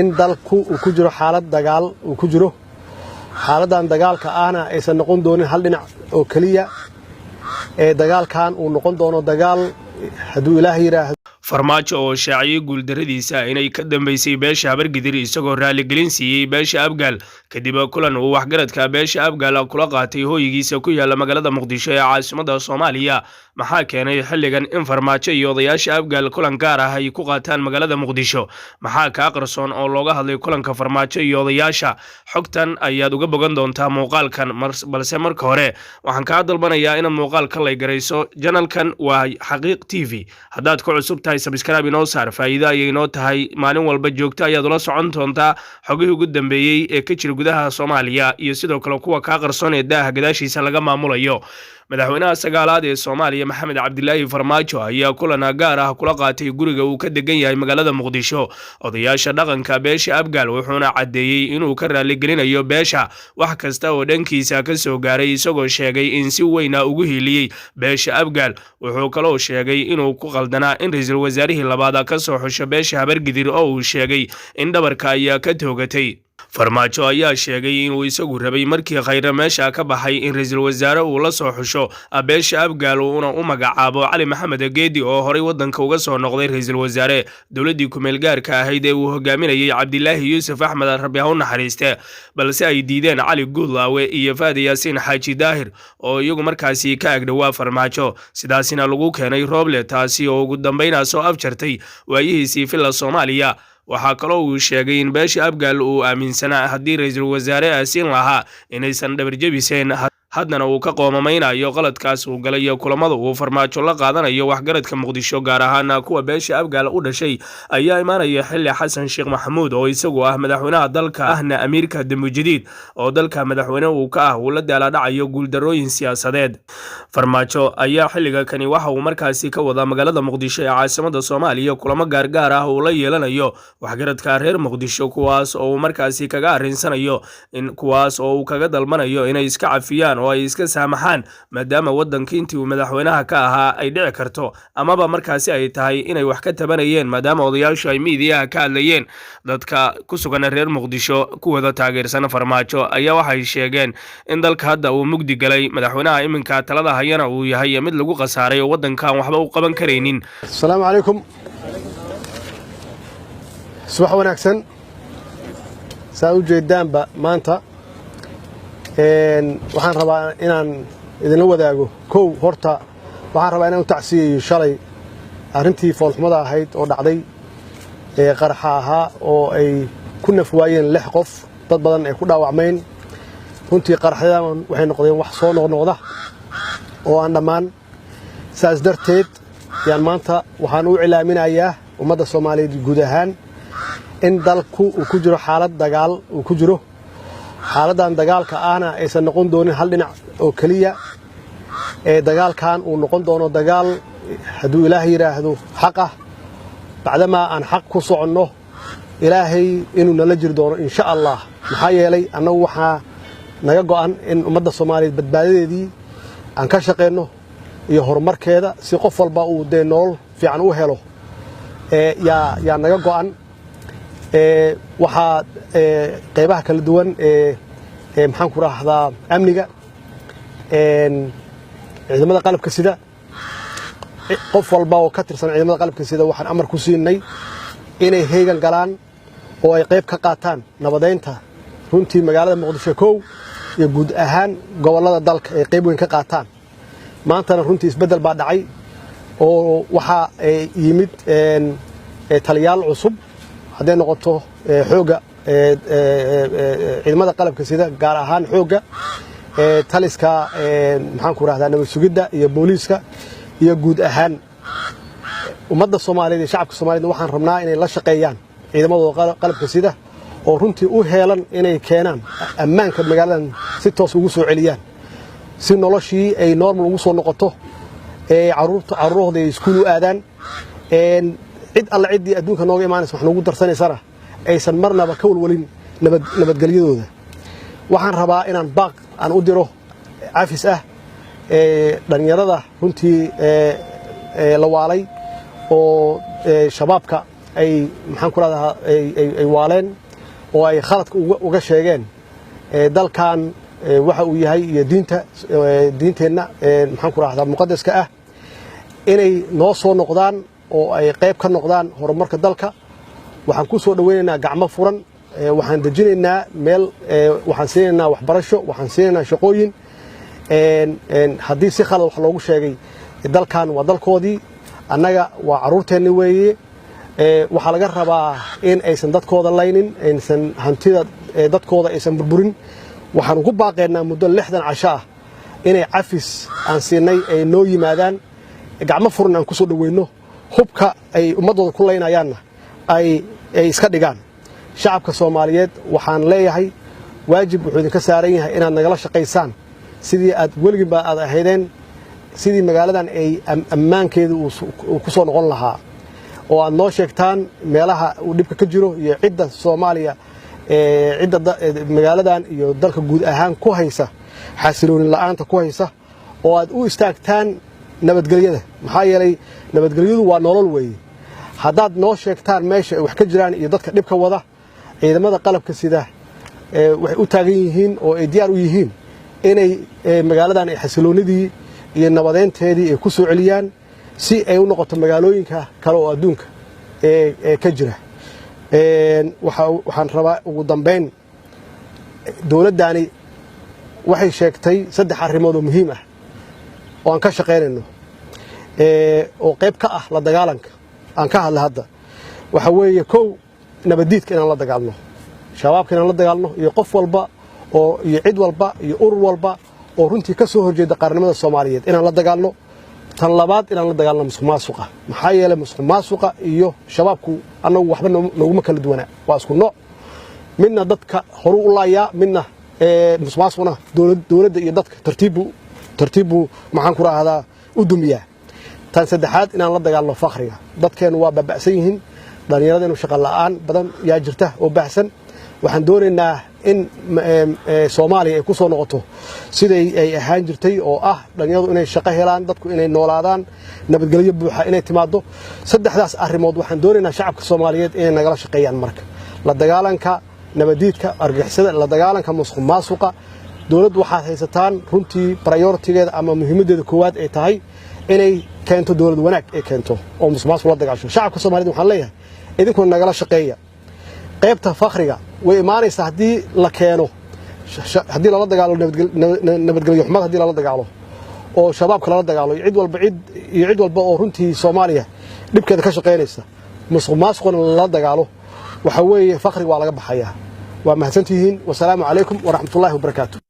in dalku uu ku jiro xaalad dagaal uu ku jiro xaaladan dagaalka ahna aysan noqon doonin hal dhinac oo kaliya dagaalkan uu noqon doono dagaal hadduu Ilaahay yiraahdo farmaajo oo shaaciyay guuldaradiisa inay ka dambeysay beesha Habargidir isagoo raaligelin siiyay beesha Abgaal kadib kulan uu waxgaradka beesha Abgaal kula qaatay hooyigiisa ku yaala magaalada Muqdisho ee caasimadda Soomaaliya maxaa keenay xilligan in farmaajo iyo odayaasha Abgaal kulan gaar ah ay ku qaataan magaalada Muqdisho maxaa ka qarsoon oo looga hadlay kulanka farmaajo iyo odayaasha xogtan ayaad uga bogan doontaa muuqaalkan balse marka hore waxaan ka dalbanayaa in muuqaalka la garayso channelkan waa Xaqiiq TV haddaad ku cusub subscribe inoo saar faa'iido ay inoo tahay maalin walba joogto ayaad ula socon doontaa xogihii ugu dambeeyay ee ka jira gudaha Soomaaliya iyo sidoo kale kuwa ka qarsoon ee daaha gadaashiisa laga maamulayo madaxweynaha sagaalaad ee Soomaaliya Maxamed Cabdilaahi Farmaajo ayaa kulan gaar ah kula qaatay guriga uu ka degan yahay magaalada Muqdisho odayaasha dhaqanka beesha Abgaal wuxuuna cadeeyay inuu ka raaligelinayo beesha wax kasta oo dhankiisa ka soo gaaray isagoo sheegay in si weyn ugu hiiliyay beesha Abgaal wuxuu kaloo sheegay inuu ku qaldanaa in ra'iisul wasaarihii labaad ka soo xusho beesha Habargidir oo uu sheegay in dhabarka ayaa ka toogatay farmaajo ayaa sheegay inuu isagu rabay markii khayra meesha ka baxay in ra'iisul wasaare uu la soo xusho beesha Abgaal uuna u magacaabo Cali Maxamed Geedi oo horay wadanka uga soo noqday ra'iisul wasaare dawladii ku meel gaarka ahayd ee uu hogaaminayay Cabdilaahi Yuusuf Axmed Rabi ha u naxariiste balse ay diideen Cali Guudlaawe iyo Faadi Yaasiin Xaaji Daahir oo iyagu markaasi ka agdhawaa farmaajo sidaasina lagu keenay Rooble taasi oo ugu dambeyn soo afjartay waayihiisii filla Soomaaliya waxaa kaloo uu sheegay in beesha Abgaal uu aaminsanaa haddii ra'iisul wasaare siin lahaa inaysan dhabar jabiseen haddana uu ka qoomameynayo qaladkaas uu galay kulamada uu farmaajo la qaadanayo waxgaradka Muqdisho gaar ahaan kuwa beesha Abgaal u dhashay ayaa imaanaya xilli Xasan Sheekh Maxamuud oo isagu ah madaxweynaha dalka ahna amiirka Damujadiid oo dalka madaxweyne uu ka ah uu la daaladacayo guuldarooyin siyaasadeed farmaajo ayaa xilliga kani waxa uu markaasi ka wada magaalada Muqdisho ee caasimadda Soomaaliya kulamo gaar ah oo la yeelanayo waxgaradka reer Muqdisho kuwaas oo markaasi kaga arinsanayo in kuwaas oo uu kaga dalbanayo inay iska cafiyaan oo ay iska saamaxaan maadaama wadanka intii uu madaxweynaha ka ahaa ay dhici karto amaba markaasi ay tahay inay wax ka tabanayeen maadaama odayaashu ay miidiyaha ka hadlayeen dadka ku sugan reer Muqdisho kuwada taageersan farmaajo ayaa waxay sheegeen in dalka hadda uu mugdi galay madaxweynaha iminka talada hayana uu yahay mid lagu qasaaray oo wadankan waxba u qaban kareynin assalaamu calaykum subax wanaagsan saa u jeedaanba maanta waxaan rabaa inaan idinla wadaago kow horta waxaan rabaa inaan u tacsiyeeyo shalay arrintii foolxumada ahayd oo dhacday ee qaraxa ahaa oo ay ku nafwaayeen 6 qof dad badan ay ku dhaawacmeen runtii qaraxyadan waxay noqdeen wax soo noqnoqda oo aan dhammaan saas darteed yaan maanta waxaan u cilaaminayaa ummadda Soomaaliyeed guud ahaan in dalku uu ku jiro xaalad dagaal uu ku jiro xaaladan dagaalka ahna aysan noqon doonin hal dhinac oo kaliya dagaalkan uu noqon doono dagaal hadduu Ilaahay yiraahdo xaq ah bacdama aan xaq ku soconno Ilaahay inuu nala jir doono insha Allah maxaa yeelay annagu waxa naga go'an in ummadda Soomaaliyeed badbaadadeedii aan ka shaqeyno iyo horumarkeeda si qof walba uu nolol fiican u helo yaa naga go'an waxaa qaybaha kala duwan maxaan ku raahdaa amniga ciidamada qalabka sida qof walba oo ka tirsan ciidamada qalabka sida waxaan amar ku siinay inay heegan galaan oo ay qayb ka qaataan nabadeynta runtii magaalada Muqdisho koow iyo guud ahaan gobolada dalka ay qayb weyn ka qaataan maantana runtii isbedel baa dhacay oo waxa yimid taliyaal cusub haddii noqoto xooga ciidamada qalabka sida gaar ahaan xooga taliska maxaan ku raahdaa nabad sugidda iyo booliiska iyo guud ahaan ummadda Soomaaliyeed iyo shacabka Soomaaliyeed waxaan rabnaa inay la shaqeeyaan ciidamadooda qalabka sida oo runtii u heelan inay keenaan ammaanka magaaladan si toos ugu soo celiyaan si noloshii ay normal ugu soo noqoto caruurtooda ay iskuul u aadaan cid alla cidii adduunka nooga imaanaysa wax noogu darsanaysana aysan marnaba ka walwalin nabadgelyadooda waxaan rabaa inaan baaq aan u diro cafis ah dhalinyarada runtii la waalay oo shabaabka ay maxaan ku raahdaa ay waaleen oo ay khaladka uga sheegeen dalkan waxa uu yahay iyo diinteenna maxaan ku raahdaa muqaddaska ah inay noo soo noqdaan oo ay qayb ka noqdaan horumarka dalka waxaan ku soo dhaweynaynaa gacmo furan waxaan dejinaynaa meel waxaan siinaynaa waxbarasho waxaan siinaynaa shaqooyin haddii si khalad wax loogu sheegay dalkan waa dalkoodii annaga waa carruurteenni weeye waxaa laga rabaa in aysan dadkooda laynin aysan hantida dadkooda aysan burburin waxaan ugu baaqaynaa muddo 60 casho ah inay cafis aan siinay ay noo yimaadaan gacmo furan aan ku soo dhaweyno hubka ay ummadooda ku laynayaanna ay iska dhigaan shacabka Soomaaliyeed waxaan leeyahay waajib wuxuu idinka saaran yahay inaad nagala shaqaysaan sidii aad weligiinba aad ahaydeen sidii magaaladan ay ammaankeedu uu ku soo noqon lahaa oo aad noo sheegtaan meelaha uu dhibka ka jiro iyo cidda Soomaaliya cidda magaaladan iyo dalka guud ahaan ku haysa xasilooni la'aanta ku haysa oo aad u istaagtaan nabadgelyada maxaa yeelay nabadgelyadu waa nolol weeye haddaad noo sheegtaan meesha ay wax ka jiraan iyo dadka dhibka wada ciidamada qalabka sida waxay u taagan yihiin oo ay diyaar u yihiin inay magaaladan ay xasiloonidii iyo nabadeynteedii ay ku soo celiyaan si ay u noqoto magaalooyinka kale oo adduunka ka jira waxaan rabaa ugu dambeyn dawladdani waxay sheegtay 3 arrimood oo muhiim ah oo aan ka shaqeynayno oo qayb ka ah la dagaalanka aan ka hadla hadda waxa weeye kow nabadiidka inaan la dagaalno shabaabka inaan la dagaalno iyo qof walba oo iyo cid walba iyo urur walba oo runtii ka soo horjeeda qaranimada Soomaaliyeed inaan la dagaalno tan labaad inaan la dagaalno musuqmaasuqa maxaa yeelay musuqmaasuqa iyo shabaabku anagu waxba nooguma kala duwana waa isku nooc midna dadka horu u laaya midna musuqmaasuqna dawladda iyo dadka tartiibu maxaan ku raahdaa u dumiyaa tan saddexaad inaan la dagaalno faqriga dadkeenu waa babacsan yihiin dhalinyaradeenu shaqo la'aan badan yaa jirta oo baxsan waxaan doonaynaa in Soomaaliya ay ku soo noqoto siday ay ahaan jirtay oo ah dhalinyaradu inay shaqo helaan dadku inay noolaadaan nabadgelyo buuxa inay timaado saddexdaas arrimood waxaan doonaynaa shacabka Soomaaliyeed inay nagala shaqeeyaan marka la dagaalanka nabadiidka argagixisada la dagaalanka musuqmaasuqa dawladdu waxaad haysataan runtii priority-geeda ama muhiimadeeda koowaad ay tahay inay keento dawlad wanaag ay keento oo musuqmaasuq la dagaasho shacabka Soomaaliyeed waxaan leeyahay idinkuna nagala shaqeeya qaybta faqriga way imaanaysaa haddii la keeno haddii lala dagaalo nabadgelyo xumad haddii lala dagaalo oo shabaabka lala dagaalo cid walba oo runtii Soomaaliya dhibkeeda ka shaqeynaysa musuqmaasuqna lala dagaalo waxa weeye faqriga waa laga baxayaa waa mahadsantihiin wassalaamu calaykum waraxmatullaahi wabarakaatuh